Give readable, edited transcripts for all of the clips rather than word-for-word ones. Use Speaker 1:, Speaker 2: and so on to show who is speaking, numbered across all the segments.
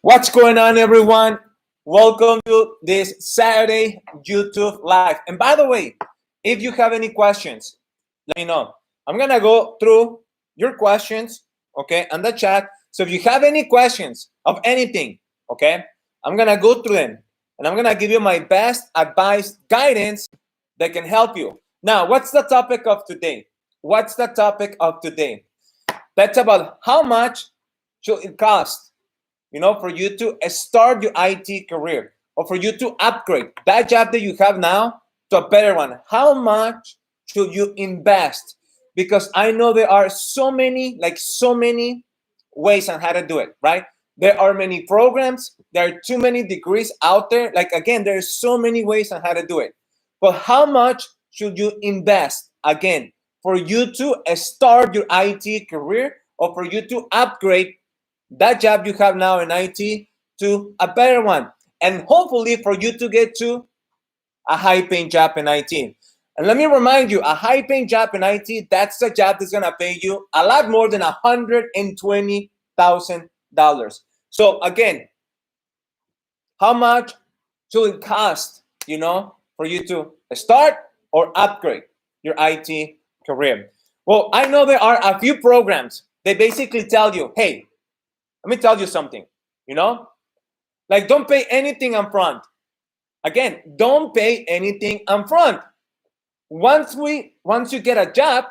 Speaker 1: What's going on, everyone? Welcome to this Saturday YouTube Live. And by the way, if you have any questions, let me know. I'm going to go through your questions, okay, on the chat. So if you have any questions of anything, okay, I'm going to go through them. And I'm going to give you my best advice, guidance that can help you. Now, what's the topic of today? What's the topic of today? That's about how much should it cost, for you to start your IT career or for you to upgrade that job that you have now to a better one. How much should you invest? Because I know there are so many ways on how to do it, right? There are many programs. There are too many degrees out there. Again, there's so many ways on how to do it. But how much should you invest, again, for you to start your IT career or for you to upgrade that job you have now in IT to a better one, and hopefully for you to get to a high-paying job in IT. And let me remind you, a high-paying job in IT, that's a job that's gonna pay you a lot more than $120,000. So again, how much should it cost, for you to start or upgrade your IT career? Well, I know there are a few programs. They basically tell you, hey, let me tell you something, don't pay anything up front. Again, don't pay anything up front. Once you get a job,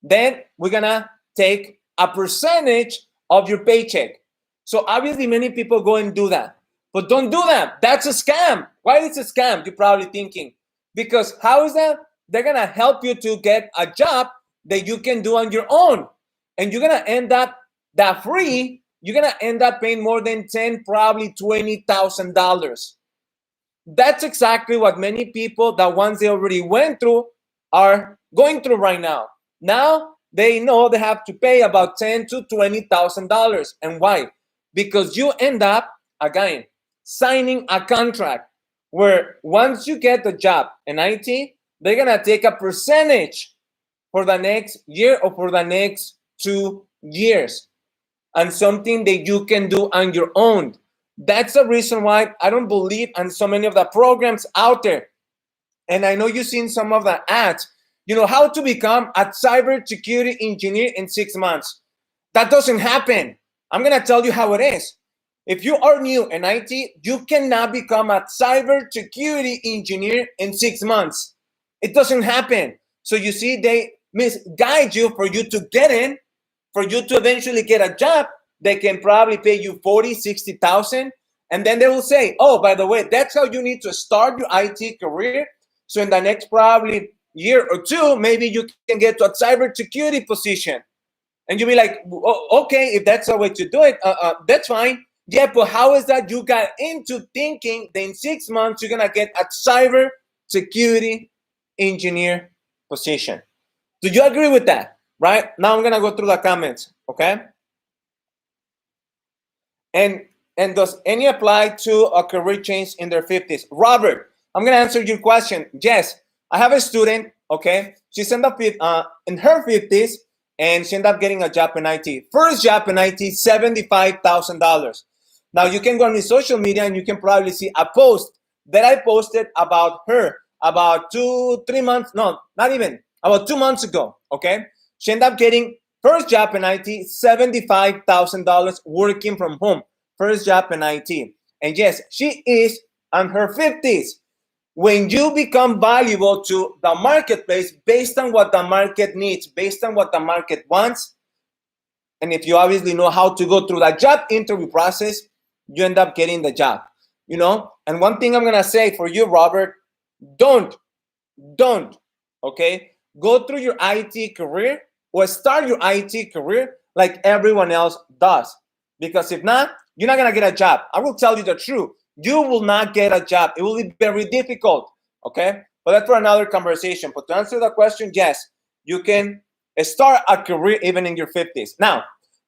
Speaker 1: then we're gonna take a percentage of your paycheck. So obviously many people go and do that, but don't do that. That's a scam. Why is it a scam? You're probably thinking, because how is that? They're gonna help you to get a job that you can do on your own, and you're gonna end up that free. You're gonna end up paying more than probably $20,000. That's exactly what many people, that ones they already went through, are going through right now. Now they know they have to pay about $10,000 to $20,000. And why? Because you end up, again, signing a contract where once you get the job in IT, they're gonna take a percentage for the next year or for the next 2 years. And something that you can do on your own. That's the reason why I don't believe in so many of the programs out there. And I know you've seen some of the ads, how to become a cybersecurity engineer in 6 months. That doesn't happen. I'm gonna tell you how it is. If you are new in IT, you cannot become a cybersecurity engineer in 6 months. It doesn't happen. So you see, they misguide you for you to get in. For you to eventually get a job, they can probably pay you 40, 60,000. And then they will say, oh, by the way, that's how you need to start your IT career. So in the next probably year or two, maybe you can get to a cybersecurity position. And you'll be like, oh, okay, if that's the way to do it, that's fine. Yeah, but how is that you got into thinking that in 6 months you're going to get a cybersecurity engineer position? Do you agree with that? Right now, I'm gonna go through the comments, okay? And does any apply to a career change in their 50s? Robert, I'm gonna answer your question. Yes, I have a student, okay? She's in her 50s, and she ended up getting a job in IT. First job in IT, $75,000. Now you can go on my social media and you can probably see a post that I posted about her about 2-3 months, no, not even, about 2 months ago, okay? She ended up getting first job in IT, $75,000 working from home. First job in IT. And yes, she is in her 50s. When you become valuable to the marketplace based on what the market needs, based on what the market wants, and if you obviously know how to go through that job interview process, you end up getting the job. And one thing I'm going to say for you, Robert, don't, okay? Go through your IT career or start your IT career like everyone else does. Because if not, you're not going to get a job. I will tell you the truth. You will not get a job. It will be very difficult, okay? But that's for another conversation. But to answer the question, yes, you can start a career even in your 50s. Now,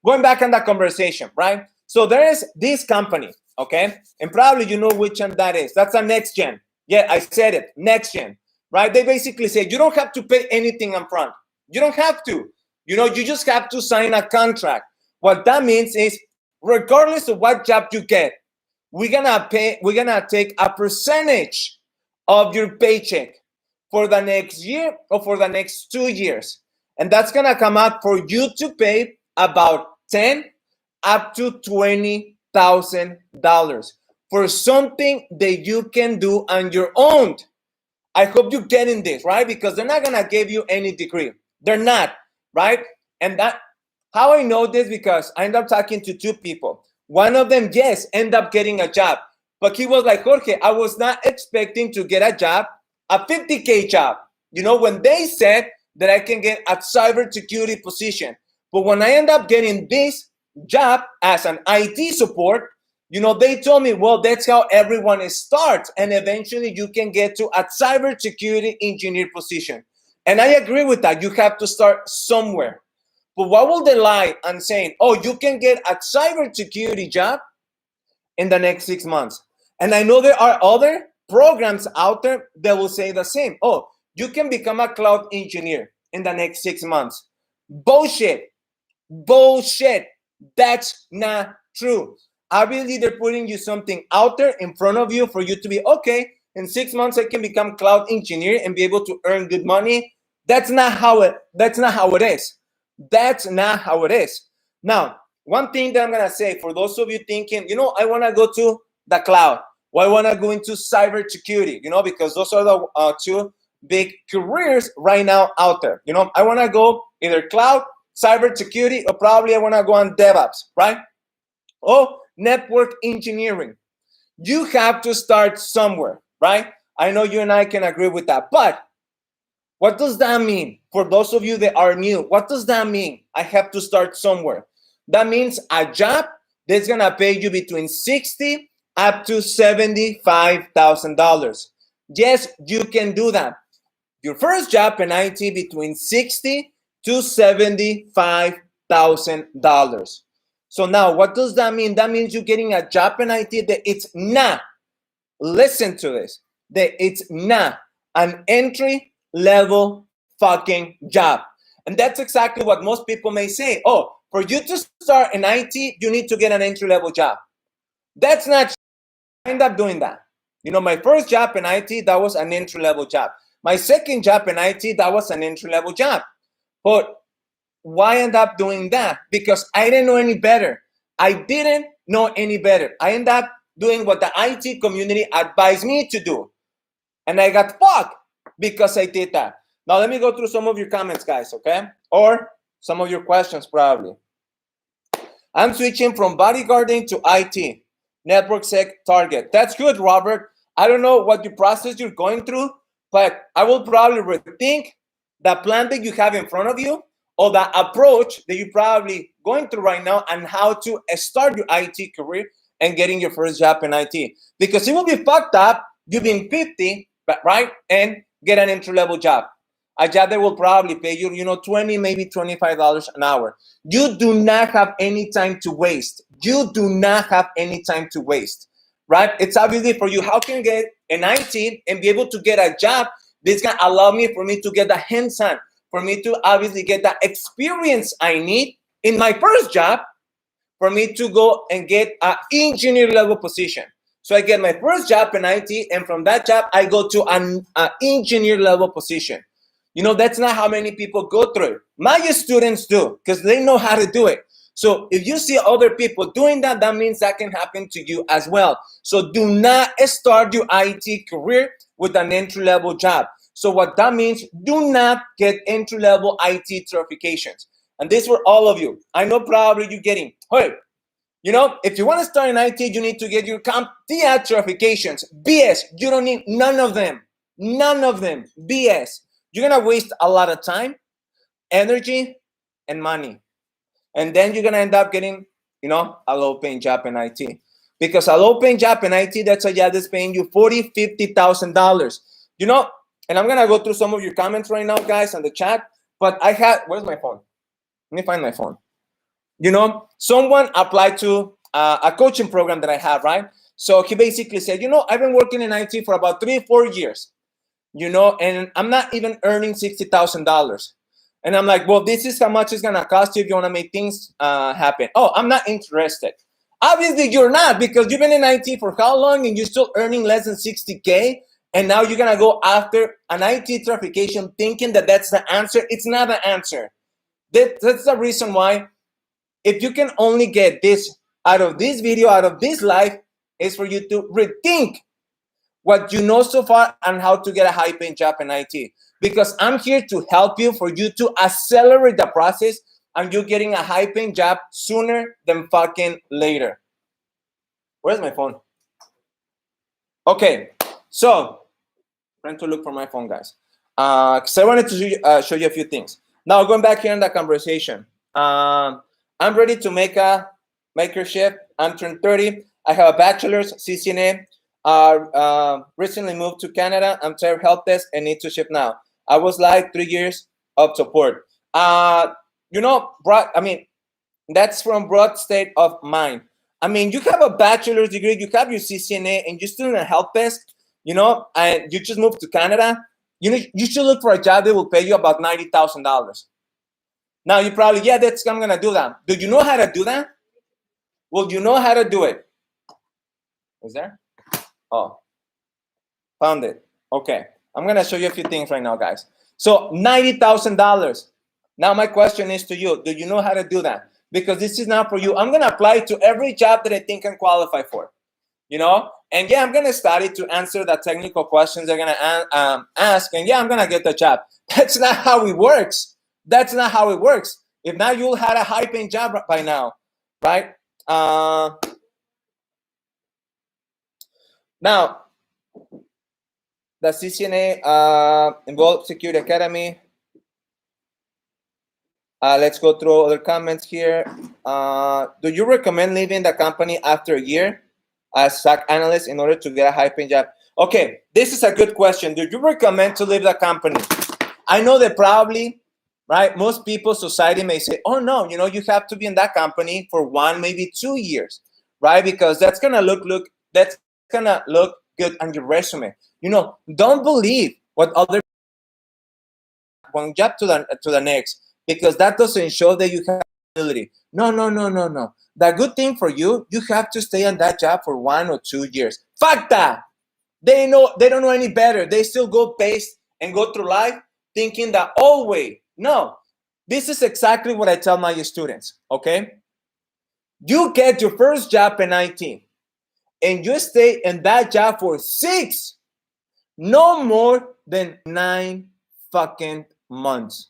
Speaker 1: going back on that conversation, right? So there is this company, okay? And probably you know which one that is. That's a next gen. Yeah, I said it, next gen. Right? They basically say you don't have to pay anything up front. You don't have to. You just have to sign a contract. What that means is regardless of what job you get, we're gonna take a percentage of your paycheck for the next year or for the next 2 years. And that's gonna come out for you to pay about 10 up to $20,000 for something that you can do on your own. I hope you're getting this, right? Because they're not gonna give you any degree. They're not, right? And that how I know this, because I ended up talking to two people. One of them, yes, ended up getting a job. But he was like, Jorge, I was not expecting to get a job, a 50K job. You know, when they said that I can get a cybersecurity position. But when I end up getting this job as an IT support, you know, they told me, well, that's how everyone starts. And eventually you can get to a cybersecurity engineer position. And I agree with that. You have to start somewhere. But what will they lie on saying, oh, you can get a cybersecurity job in the next 6 months? And I know there are other programs out there that will say the same. Oh, you can become a cloud engineer in the next 6 months. Bullshit. Bullshit. That's not true. Obviously, they're putting you something out there in front of you for you to be, okay, in 6 months I can become cloud engineer and be able to earn good money. That's not how it is. That's not how it is. Now, one thing that I'm gonna say for those of you thinking, you know, I wanna go to the cloud, or I wanna go into cybersecurity, you know, because those are the two big careers right now out there. You know, I wanna go either cloud, cybersecurity, or probably I wanna go on DevOps, right? Or network engineering. You have to start somewhere, right? I know you and I can agree with that, but what does that mean? For those of you that are new, what does that mean? I have to start somewhere. That means a job that's gonna pay you between $60,000 up to $75,000. Yes, you can do that. Your first job in IT between $60,000 to $75,000. So now, what does that mean? That means you're getting a job in IT that it's not. Listen to this. That it's not an entry level fucking job. And that's exactly what most people may say. Oh, for you to start in IT, you need to get an entry level job. That's not true. I end up doing that. You know, my first job in IT, that was an entry level job. My second job in IT, that was an entry level job. But why end up doing that? Because I didn't know any better. I didn't know any better. I ended up doing what the IT community advised me to do. And I got fucked because I did that. Now let me go through some of your comments, guys, okay? Or some of your questions, probably. I'm switching from bodyguarding to IT, network sec target. That's good, Robert. I don't know what your process you're going through, but I will probably rethink the plan that you have in front of you, or the approach that you're probably going through right now, and how to start your IT career and getting your first job in IT. Because it will be fucked up you being 50, right, and get an entry-level job. A job that will probably pay you, you know, $20, maybe $25 an hour. You do not have any time to waste. You do not have any time to waste, right? It's obviously for you. How can I get an IT and be able to get a job that's going to allow me for me to get the hands-on, for me to obviously get the experience I need in my first job, for me to go and get an engineer level position. So I get my first job in IT, and from that job, I go to an engineer level position. You know, that's not how many people go through it. My students do, because they know how to do it. So if you see other people doing that, that means that can happen to you as well. So do not start your IT career with an entry-level job. So what that means, do not get entry-level IT certifications. And this for all of you. I know probably you're getting, hey, you know, if you want to start in IT, you need to get your CompTIA certifications. BS, you don't need none of them. None of them, BS. You're going to waste a lot of time, energy, and money. And then you're going to end up getting, you know, a low-paying job in IT. Because a low-paying job in IT, that's a job that's paying you $40,000, $50,000. You know, and I'm going to go through some of your comments right now, guys, on the chat. But I had, where's my phone? Let me find my phone. You know, someone applied to a coaching program that I have, right? So he basically said, you know, I've been working in IT for about 3-4 years, you know, and I'm not even earning $60,000. And I'm like, well, this is how much it's going to cost you if you want to make things happen. Oh, I'm not interested. Obviously, you're not, because you've been in IT for how long and you're still earning less than 60K, and now you're gonna go after an IT certification thinking that that's the answer. It's not the answer. That's the reason why, if you can only get this out of this video, out of this life, is for you to rethink what you know so far and how to get a high-paying job in IT. Because I'm here to help you, for you to accelerate the process and you getting a high-paying job sooner than fucking later. Where's my phone? Okay, so I'm trying to look for my phone, guys. Because I wanted to show you a few things. Now, going back here in the conversation. I'm ready to make a shift. I'm turned 30. I have a bachelor's, CCNA. Recently moved to Canada. I'm tired of help desk and need to shift now. I was like 3 years of support. That's from broad state of mind. I mean, you have a bachelor's degree, you have your CCNA, and you're still in a help desk, and you just moved to Canada. You should look for a job that will pay you about $90,000. Now you probably, I'm gonna do that. Do you know how to do that? Well, you know how to do it. Is there? Oh, found it. Okay, I'm gonna show you a few things right now, guys. So $90,000. Now my question is to you: do you know how to do that? Because this is not for you. I'm gonna apply to every job that I think I qualify for. And I'm gonna study to answer the technical questions they're gonna ask, and I'm gonna get the job. That's not how it works. That's not how it works. If not, you'll have a high-paying job by now, right? Now, the CCNA involved Security Academy. Let's go through other comments here. Do you recommend leaving the company after a year as SOC analyst in order to get a high-paying job? Okay, this is a good question. Do you recommend to leave the company? I know that probably, right, most people, society may say, oh no, you have to be in that company for 1, maybe 2 years, right? Because that's gonna look good on your resume. Don't believe what other one job to the next, because that doesn't show that you have ability. No. The good thing for you have to stay on that job for 1 or 2 years. Fuck that. They don't know any better. They still go based and go through life thinking the old way. No, this is exactly what I tell my students. Okay, you get your first job in IT, and you stay in that job for 6, no more than 9 fucking months.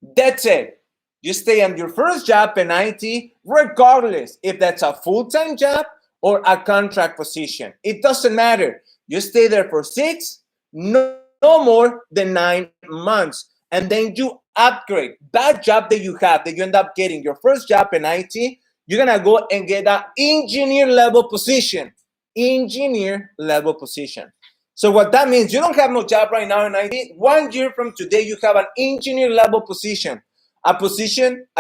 Speaker 1: That's it. You stay on your first job in IT, regardless if that's a full-time job or a contract position. It doesn't matter. You stay there for 6, no more than 9 months. And then you upgrade that job that you have, that you end up getting your first job in IT. You're going to go and get that engineer level position. Engineer level position. So what that means, you don't have no job right now in IT. 1 year from today, you have an engineer level position. A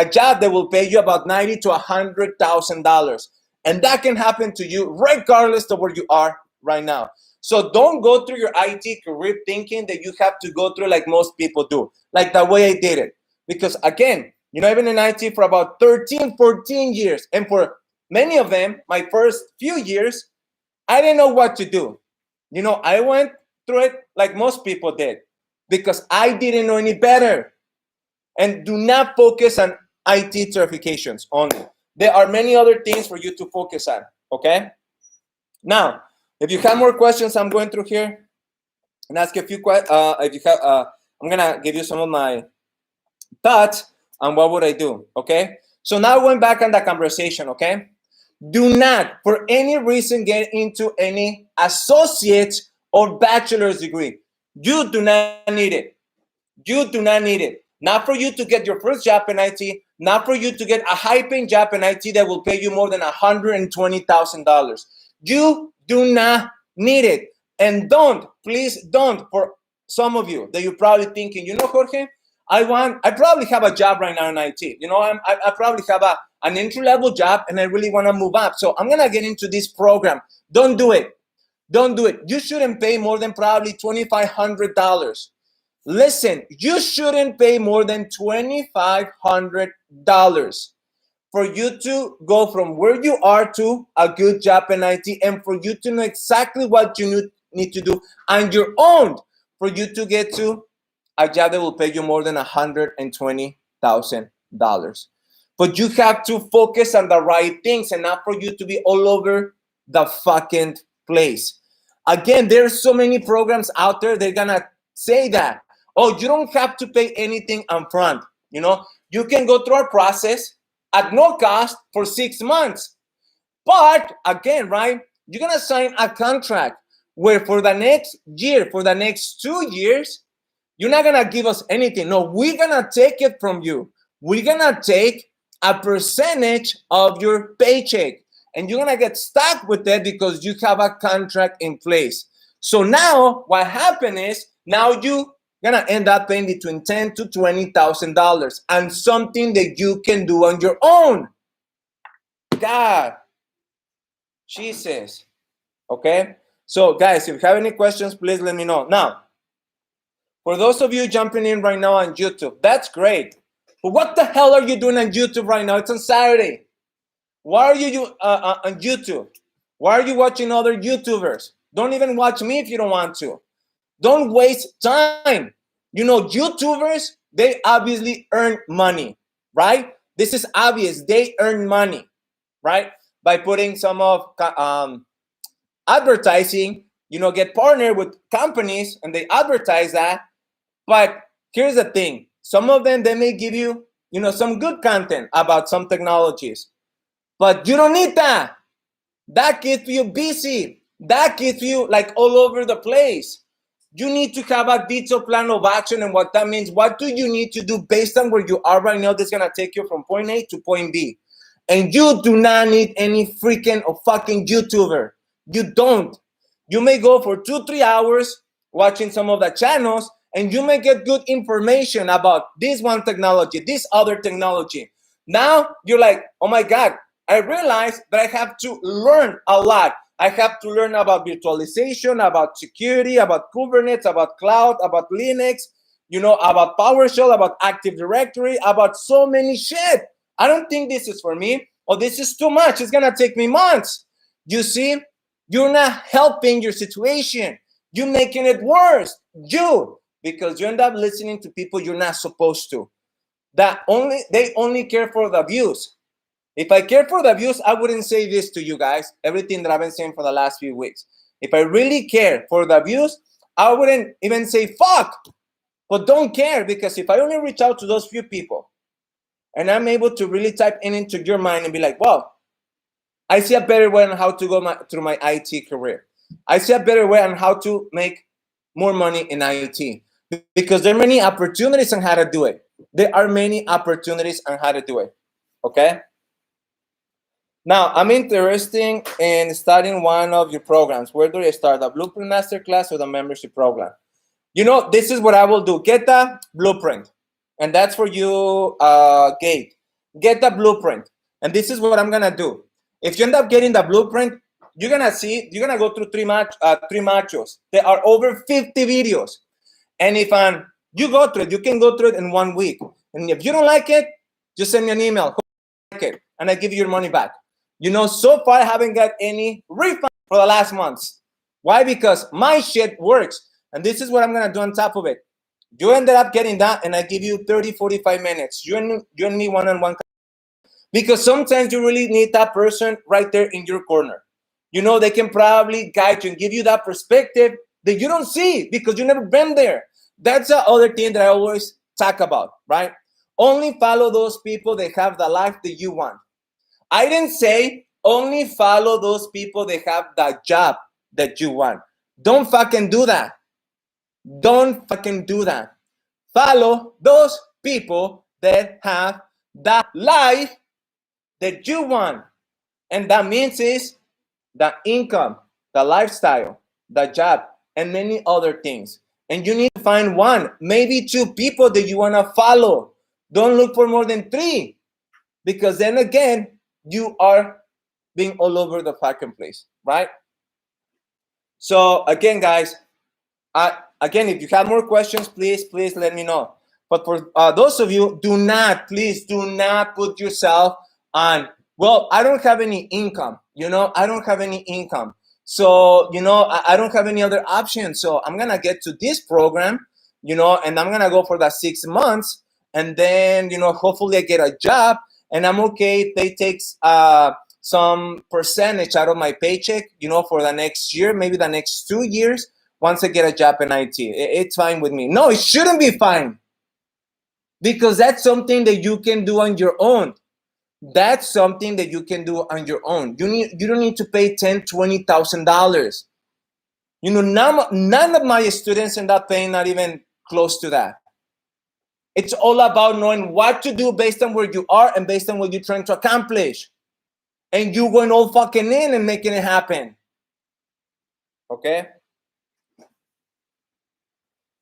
Speaker 1: job that will pay you about $90,000 to $100,000. And that can happen to you regardless of where you are right now. So don't go through your IT career thinking that you have to go through like most people do, like the way I did it. Because again, I've been in IT for about 13, 14 years. And for many of them, my first few years, I didn't know what to do. I went through it like most people did because I didn't know any better. And do not focus on IT certifications only. There are many other things for you to focus on, okay? Now, if you have more questions, I'm going through here and ask a few questions. If you have, I'm gonna give you some of my thoughts on what would I do, okay? So now going back on the conversation, okay? Do not, for any reason, get into any associate's or bachelor's degree. You do not need it. You do not need it. Not for you to get your first job in IT, not for you to get a high-paying job in IT that will pay you more than $120,000. You do not need it. And please don't, for some of you that you're probably thinking, Jorge, I probably have a job right now in IT. I probably have an entry-level job and I really want to move up. So I'm going to get into this program. Don't do it. Don't do it. You shouldn't pay more than probably $2,500. Listen, you shouldn't pay more than $2,500 for you to go from where you are to a good job in IT, and for you to know exactly what you need to do on your own for you to get to a job that will pay you more than $120,000. But you have to focus on the right things and not for you to be all over the fucking place. Again, there's so many programs out there, they're gonna say that, oh, you don't have to pay anything upfront. You know, you can go through our process at no cost for 6 months. But again, right, you're gonna sign a contract where for the next year, for the next 2 years, you're not gonna give us anything. No, we're gonna take it from you. We're gonna take a percentage of your paycheck, and you're gonna get stuck with it because you have a contract in place. So now what happened is, now you gonna end up paying between $10,000 to $20,000 and something that you can do on your own. God, Jesus. Okay, so guys, if you have any questions, please let me know. Now, for those of you jumping in right now on YouTube, that's great. But what the hell are you doing on YouTube right now? It's on Saturday. Why are you on YouTube? Why are you watching other YouTubers? Don't even watch me if you don't want to. Don't waste time. You know, YouTubers, they obviously earn money, right? This is obvious. They earn money, right? By putting some of advertising, you know, get partnered with companies and they advertise that. But here's the thing. Some of them, they may give you, you know, some good content about some technologies. But you don't need that. That keeps you busy. That keeps you like all over the place. You need to have a detailed plan of action, and what that means, what do you need to do based on where you are right now that's gonna take you from point A to point B. And you do not need any freaking or fucking YouTuber. You don't. You may go for 2-3 hours watching some of the channels, and you may get good information about this one technology, this other technology. Now you're like, oh my God, I realized that I have to learn a lot. I have to learn about virtualization, about security, about Kubernetes, about cloud, about Linux, you know, about PowerShell, about Active Directory, about so many shit. I don't think this is for me, or this is too much. It's gonna take me months. You see, you're not helping your situation. You're making it worse. Because you end up listening to people you're not supposed to. They only care for the views. If I care for the views, I wouldn't say this to you guys, everything that I've been saying for the last few weeks. If I really care for the views, I wouldn't even say fuck. But don't care, because if I only reach out to those few people and I'm able to really type into your mind and be like, well, I see a better way on how to go through my IT career. I see a better way on how to make more money in IT, because there are many opportunities on how to do it. There are many opportunities on how to do it. Okay? Now, I'm interested in starting one of your programs. Where do I start? The Blueprint Masterclass or the membership program? You know, this is what I will do. Get the blueprint. And that's for you, Gate. Get the blueprint. And this is what I'm going to do. If you end up getting the blueprint, you're going to go through three modules. There are over 50 videos. And if you go through it, you can go through it in 1 week. And if you don't like it, just send me an email. And I give you your money back. You know, so far I haven't got any refund for the last months. Why? Because my shit works. And this is what I'm going to do on top of it. You ended up getting that, and I give you 30, 45 minutes. You and me one-on-one. Because sometimes you really need that person right there in your corner. You know, they can probably guide you and give you that perspective that you don't see because you've never been there. That's the other thing that I always talk about, right? Only follow those people that have the life that you want. I didn't say only follow those people that have the job that you want. Don't fucking do that. Don't fucking do that. Follow those people that have the life that you want. And that means is the income, the lifestyle, the job, and many other things. And you need to find one, maybe two people that you want to follow. Don't look for more than 3, because then again, you are being all over the fucking place, right? So again, guys, again, if you have more questions, please let me know. But for those of you, please do not put yourself And well, I don't have any income, I don't have any income. So, I don't have any other option. So I'm going to get to this program, and I'm going to go for that 6 months. And then, hopefully I get a job and I'm okay. They take some percentage out of my paycheck, for the next year, maybe the next 2 years, once I get a job in IT. It's fine with me. No, it shouldn't be fine, because that's something that you can do on your own. That's something that you can do on your own. You don't need to pay $10,000-$20,000. None of my students end up paying not even close to that. It's all about knowing what to do based on where you are and based on what you're trying to accomplish. And you going all fucking in and making it happen. Okay?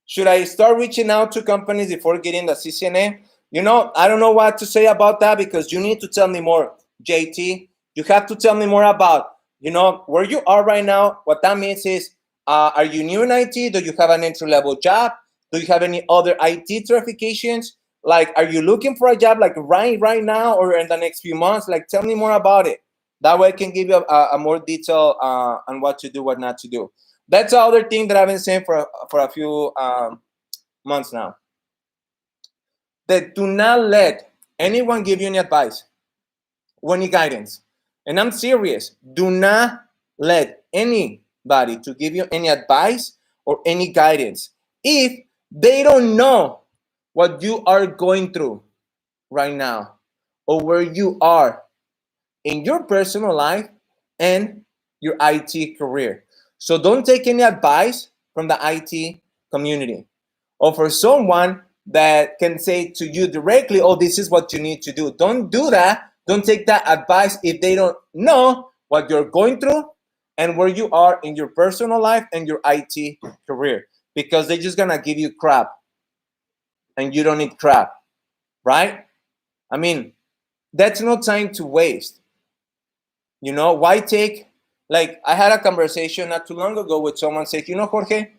Speaker 1: Should I start reaching out to companies before getting the CCNA? I don't know what to say about that, because you need to tell me more, JT. You have to tell me more about, where you are right now. What that means is, are you new in IT? Do you have an entry-level job? Do you have any other IT certifications? Like, are you looking for a job like right now or in the next few months? Like, tell me more about it. That way I can give you a more detail on what to do, what not to do. That's the other thing that I've been saying for a few months now. That do not let anyone give you any advice or any guidance. And I'm serious. Do not let anybody to give you any advice or any guidance if they don't know what you are going through right now or where you are in your personal life and your IT career. So don't take any advice from the IT community or for someone that can say to you directly, oh, this is what you need to do. Don't do that. Don't take that advice if they don't know what you're going through and where you are in your personal life and your IT career, because they're just gonna give you crap and you don't need crap, right? I mean, that's no time to waste. Why take, like, I had a conversation not too long ago with someone saying, Jorge,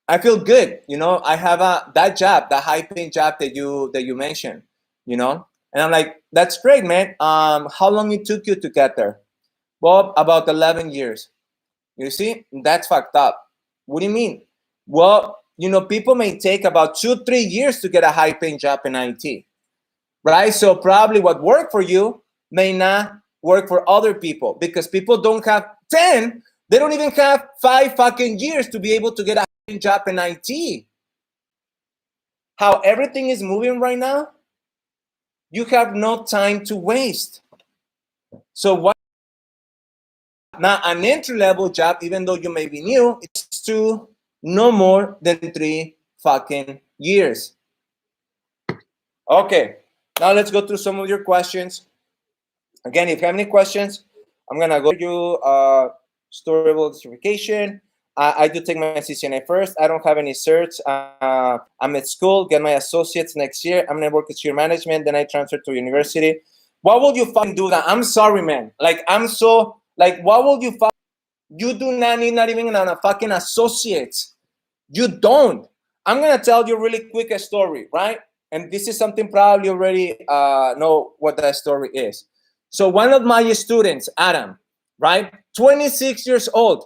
Speaker 1: I feel good. I have that job, the high paying job that you mentioned, and I'm like, that's great, man. How long it took you to get there? Well, about 11 years. You see, that's fucked up. What do you mean? Well, people may take about 2-3 years to get a high paying job in IT, right? So probably what worked for you may not work for other people, because people don't have 10, they don't even have 5 fucking years to be able to get a job in IT. How everything is moving right now, you have no time to waste. So why not an entry-level job, even though you may be new, it's to no more than 3 fucking years. Okay, now let's go through some of your questions. Again, if you have any questions, I'm gonna go to you. Storable certification. I do take my CCNA first. I don't have any certs. I'm at school, get my associates next year. I'm gonna work as year management. Then I transfer to university. Why would you fucking do that? I'm sorry, man. Like, I'm so, like, why would you fucking, you do not need not even a fucking associate. You don't. I'm gonna tell you really quick a story, right? And this is something probably already know what that story is. So one of my students, Adam, right? 26 years old.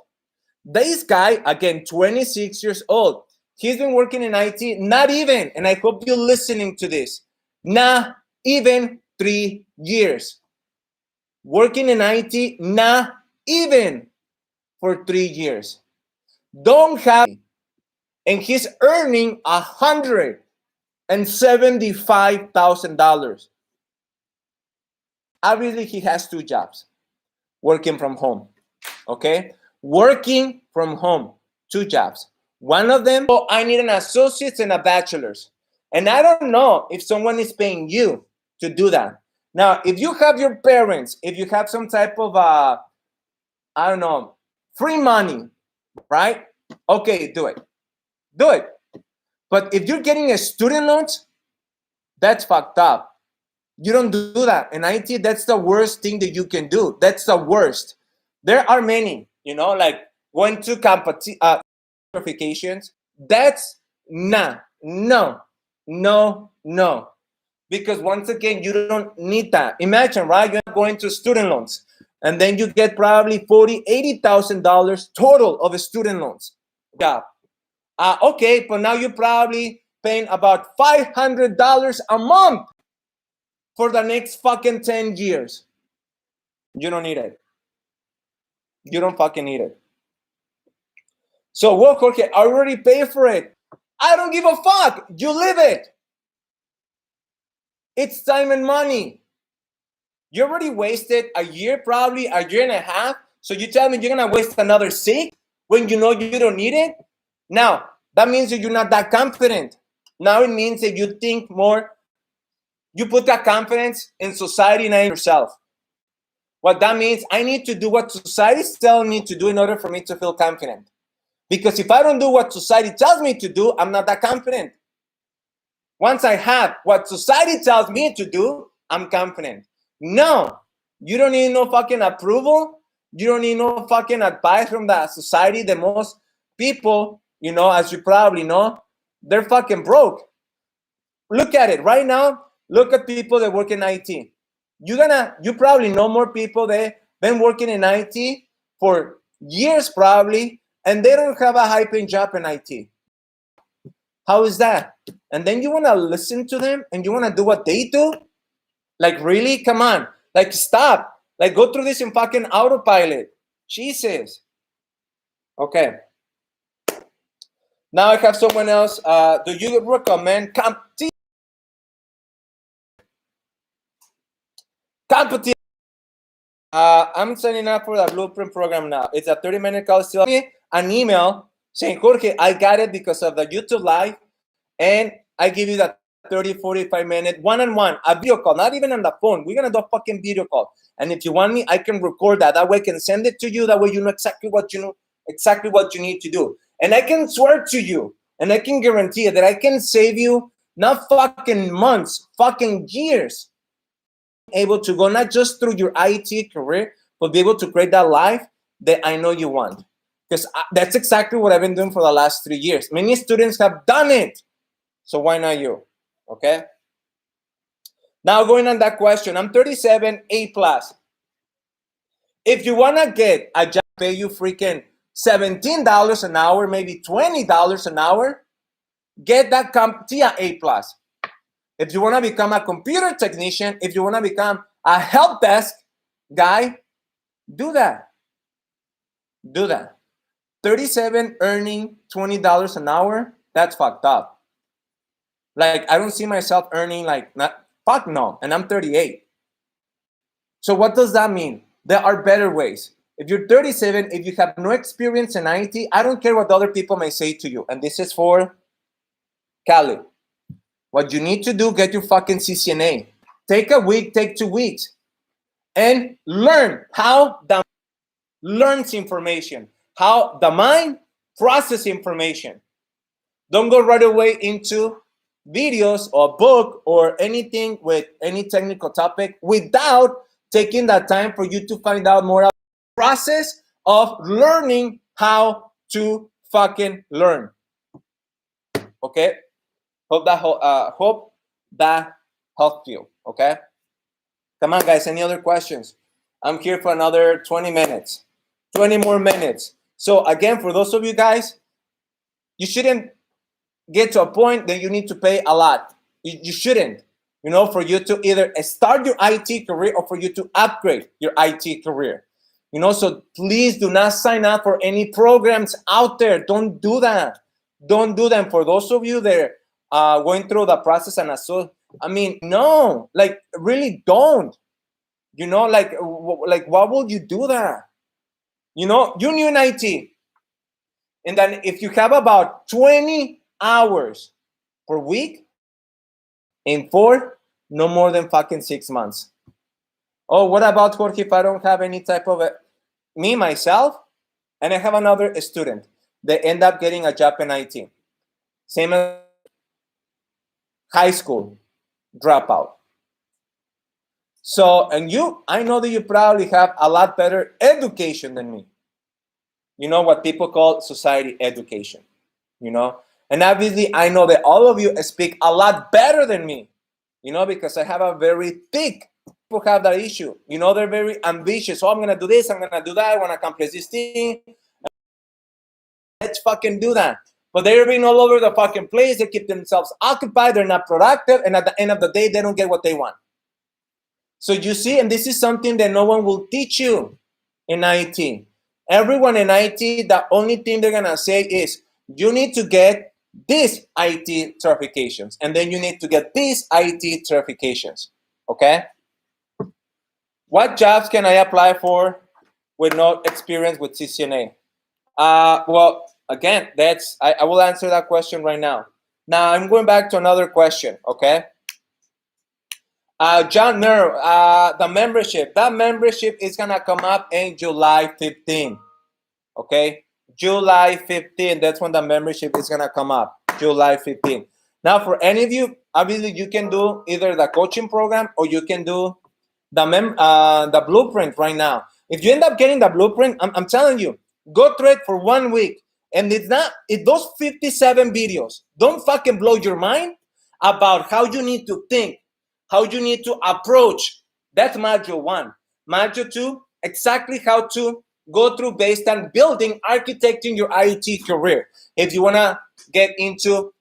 Speaker 1: This guy, again, 26 years old. He's been working in IT, not even, and I hope you're listening to this, not even 3 years. Working in IT, not even for 3 years. Don't have, and he's earning $175,000. Obviously, he has 2 jobs, working from home, okay? Working from home, 2 jobs. One of them, oh, I need an associate's and a bachelor's. And I don't know if someone is paying you to do that. Now, if you have your parents, if you have some type of, I don't know, free money, right? Okay, do it. Do it. But if you're getting a student loans, that's fucked up. You don't do that. In IT, that's the worst thing that you can do. That's the worst. There are many, like going to certifications. That's no. Because once again, you don't need that. Imagine, right? You're going to student loans, and then you get probably $80,000 total of student loans. Yeah. Okay, but now you're probably paying about $500 a month for the next fucking 10 years. You don't need it. You don't fucking need it. So, well, Jorge, I already paid for it. I don't give a fuck. You live it. It's time and money. You already wasted a year, probably a year and a half. So you tell me you're going to waste another 6 when you know you don't need it? Now, that means that you're not that confident. Now it means that you think more. You put that confidence in society, not in yourself. What that means, I need to do what society is telling me to do in order for me to feel confident. Because if I don't do what society tells me to do, I'm not that confident. Once I have what society tells me to do, I'm confident. No, you don't need no fucking approval. You don't need no fucking advice from the society. The most people, as you probably know, they're fucking broke. Look at it right now. Look at people that work in IT. You probably know more people that been working in IT for years probably, and they don't have a high-paying job in IT. How is that? And then you want to listen to them and you want to do what they do? Like, really? Come on. Like, stop. Like, go through this in fucking autopilot. Jesus. Okay. Now I have someone else. Do you recommend competition? I'm signing up for the Blueprint program now. It's a 30-minute call. Still an email saying, Jorge, I got it because of the YouTube live, and I give you that 30, 45-minute one-on-one, a video call, not even on the phone. We're going to do a fucking video call. And if you want me, I can record that. That way I can send it to you. That way you know exactly what you need to do. And I can swear to you, and I can guarantee you that I can save you not fucking months, fucking years, able to go not just through your IT career, but be able to create that life that I know you want. Because that's exactly what I've been doing for the last 3 years. Many students have done it. So why not you? Okay. Now going on that question, I'm 37, A+. If you want to get a job pay you freaking $17 an hour, maybe $20 an hour, get that CompTIA A+. If you want to become a computer technician, if you want to become a help desk guy, do that. Do that. 37 earning $20 an hour, that's fucked up. Like, I don't see myself earning fuck no, and I'm 38. So what does that mean? There are better ways. If you're 37, if you have no experience in IT, I don't care what other people may say to you. And this is for Cali. What you need to do, get your fucking CCNA. Take a week, take 2 weeks. And learn how the learns information. How the mind processes information. Don't go right away into videos or book or anything with any technical topic without taking that time for you to find out more about the process of learning how to fucking learn. Okay? Hope that helped you. Okay? Come on, guys. Any other questions? I'm here for another 20 minutes. 20 more minutes. So again, for those of you guys, you shouldn't get to a point that you need to pay a lot. You shouldn't, for you to either start your IT career or for you to upgrade your IT career. So please do not sign up for any programs out there. Don't do that. Don't do them. For those of you that are going through the process no, really don't. Why would you do that? You knew in IT. And then if you have about 20 hours per week no more than fucking 6 months. Oh, what about Jorge if I don't have any type of me, myself, and I have another student, they end up getting a job in IT. Same as high school dropout. So, and I know that you probably have a lot better education than me. What people call society education, And obviously, I know that all of you speak a lot better than me. You know, because I have a very thick people have that issue. You know, they're very ambitious. Oh, I'm gonna do this, I'm gonna do that, I wanna accomplish this thing. Let's fucking do that. But they're being all over the fucking place. They keep themselves occupied, they're not productive, and at the end of the day, they don't get what they want. So you see, and this is something that no one will teach you in IT. Everyone in IT, the only thing they're gonna say is, you need to get these IT certifications, and then you need to get these IT certifications, okay? What jobs can I apply for with no experience with CCNA? Well, again, I will answer that question right now. Now, I'm going back to another question, okay? John Murrow, the membership. That membership is going to come up in July 15, okay? July 15, that's when the membership is going to come up, July 15. Now, for any of you, obviously, you can do either the coaching program or you can do the blueprint right now. If you end up getting the blueprint, I'm telling you, go through it for 1 week. And those 57 videos don't fucking blow your mind about how you need to think, how you need to approach. That's module 1. Module 2, exactly how to go through based on building, architecting your IT career. If you want to get into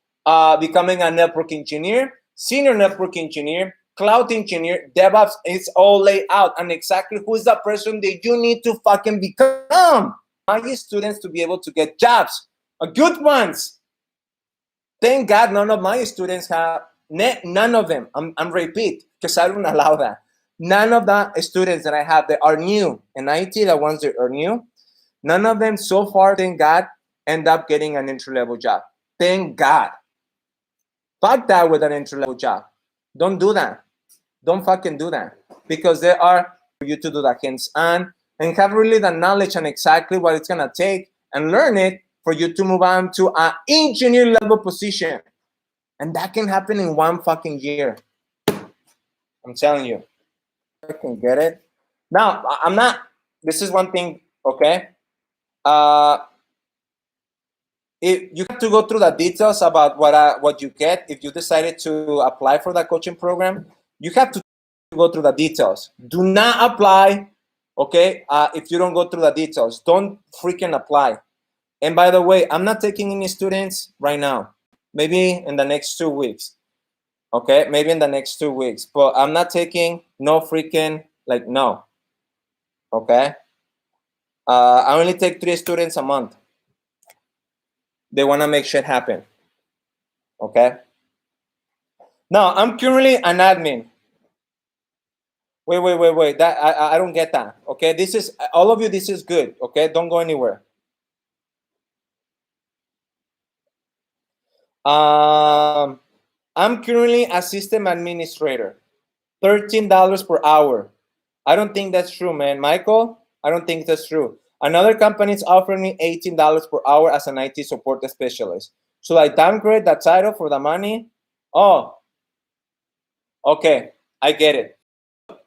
Speaker 1: becoming a network engineer, senior network engineer, cloud engineer, DevOps, it's all laid out and exactly who is the person that you need to fucking become. My students to be able to get jobs, good ones. Thank God none of my students have, none of them, I'm repeat, because I don't allow that. None of the students that I have that are new in IT, the ones that are new, none of them so far, thank God, end up getting an entry-level job. Thank God. Fuck that with an entry-level job. Don't do that. Don't fucking do that. Because there are for you to do the hands-on and have really the knowledge and exactly what it's gonna take and learn it for you to move on to an engineer level position. And that can happen in 1 fucking year. I'm telling you. I can get it. Now, I'm not, this is one thing, okay? If you have to go through the details about what you get if you decided to apply for that coaching program. You have to go through the details. Do not apply, okay? If you don't go through the details, don't freaking apply. And by the way, I'm not taking any students right now. Maybe in the next 2 weeks, okay? Maybe in the next 2 weeks, but I'm not taking no freaking no, okay? I only take 3 students a month. They want to make shit happen, okay? Now, I'm currently an admin. Wait. That I don't get that. Okay, this is all of you. This is good. Okay, don't go anywhere. I'm currently a system administrator, $13 per hour. I don't think that's true, man. Michael, I don't think that's true. Another company is offering me $18 per hour as an IT support specialist. Should I downgrade that title for the money? Oh, okay, I get it.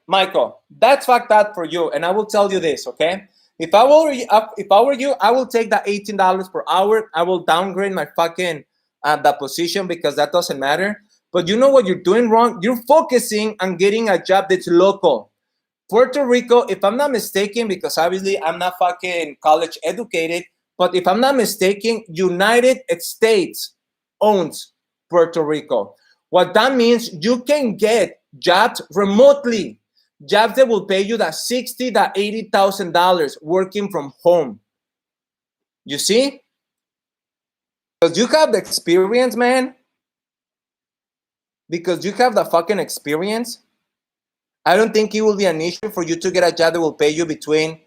Speaker 1: Michael, that's fucked up for you, and I will tell you this, okay? If I were you, I will take that $18 per hour. I will downgrade my fucking the position because that doesn't matter. But you know what you're doing wrong? You're focusing on getting a job that's local. Puerto Rico, if I'm not mistaken, because obviously I'm not fucking college educated, but if I'm not mistaken, United States owns Puerto Rico. What that means, you can get jobs remotely. Jobs that will pay you that $60,000 to $80,000 working from home. You see? Because you have the experience, man. Because you have the fucking experience. I don't think it will be an issue for you to get a job that will pay you between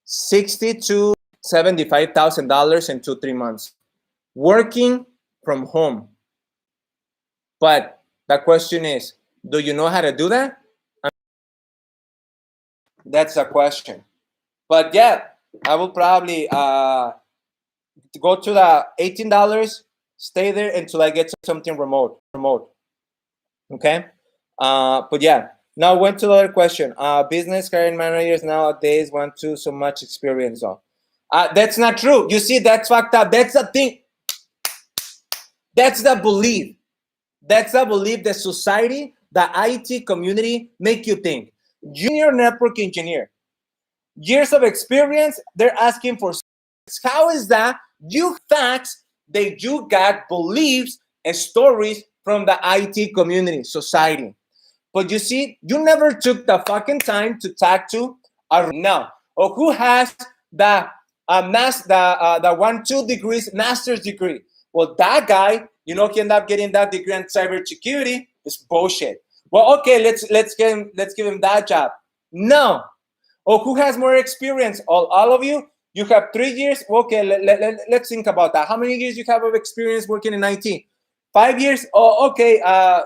Speaker 1: $60,000 to $75,000 in 2-3 months, working from home. But the question is, do you know how to do that? That's the question. But yeah, I will probably go to the $18, stay there until I get something remote. Okay. But yeah, now went to the other question. Business hiring managers nowadays want to so much experience on. That's not true. You see, that's fucked up. That's the thing. That's the belief. That's the belief that society the IT community make you think. Junior network engineer, years of experience, they're asking for. How is that? You facts that you got beliefs and stories from the IT community, society. But you see, you never took the fucking time to talk to a now, or who has the the 1-2 degrees master's degree. Well, that guy, you know, he ended up getting that degree in cybersecurity. It's bullshit. Well, okay, let's give him that job. No. Or who has more experience? All of you. You have 3 years. Okay, let's think about that. How many years you have of experience working in IT? 5 years. Oh, okay.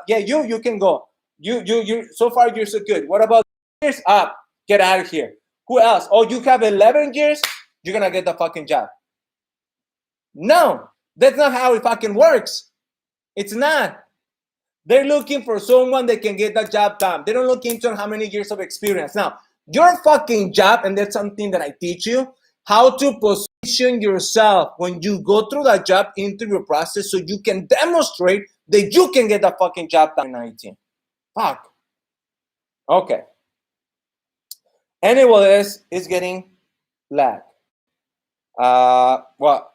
Speaker 1: Yeah, you can go. You. So far, you're so good. What about years? Up. Get out of here. Who else? Oh, you have 11 years. You're gonna get the fucking job. No, that's not how it fucking works. It's not. They're looking for someone that can get the job done. They don't look into how many years of experience. Now, your fucking job, and that's something that I teach you, how to position yourself when you go through that job interview process so you can demonstrate that you can get the fucking job done in IT. Fuck. Okay. Anyway, this is getting lag. Well,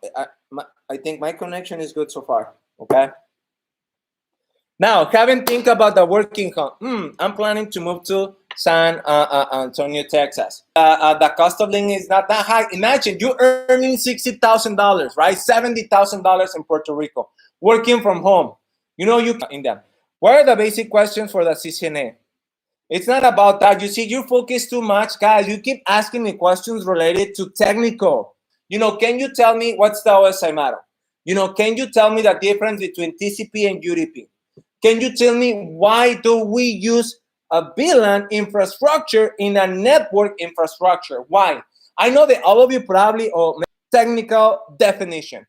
Speaker 1: I think my connection is good so far. Okay. Now, haven't think about the working home. I'm planning to move to San Antonio, Texas. The cost of living is not that high. Imagine you earning $60,000, right? $70,000 in Puerto Rico, working from home. You know, you in them. What are the basic questions for the CCNA? It's not about that. You see, you focus too much, guys. You keep asking me questions related to technical. You know, can you tell me what's the OSI model? You know, can you tell me the difference between TCP and UDP? Can you tell me why do we use a VLAN infrastructure in a network infrastructure? Why? I know that all of you probably technical definition.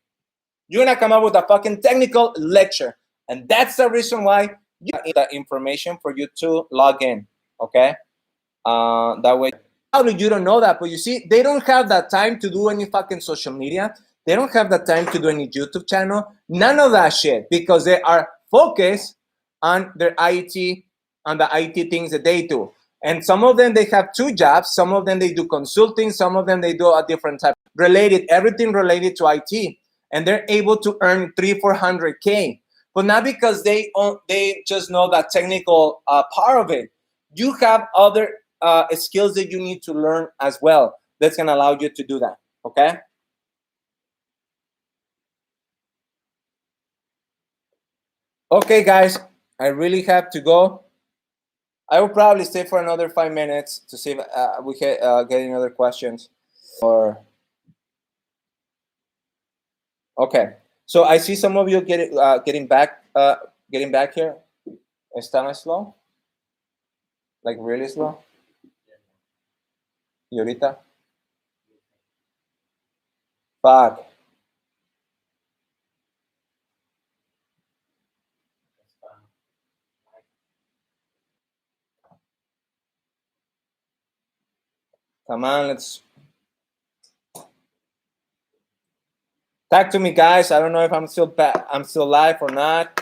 Speaker 1: You're gonna come up with a fucking technical lecture, and that's the reason why you have the information for you to log in. Okay, that way. Probably you don't know that, but you see, they don't have that time to do any fucking social media. They don't have the time to do any YouTube channel. None of that shit because they are focused on their IT, on the IT things that they do. And some of them, they have 2 jobs. Some of them, they do consulting. Some of them, they do a different type. Everything related to IT. And they're able to earn 300-400K. But not because they just know that technical part of it. You have other skills that you need to learn as well. That's going to allow you to do that. Okay? Okay, guys. I really have to go. I will probably stay for another 5 minutes to see if we can get any other questions. Or okay, so I see some of you getting back here. ¿Están slow? Like really slow? ¿Y ahorita? Fuck. Come on, let's talk to me, guys. I don't know if I'm still live or not.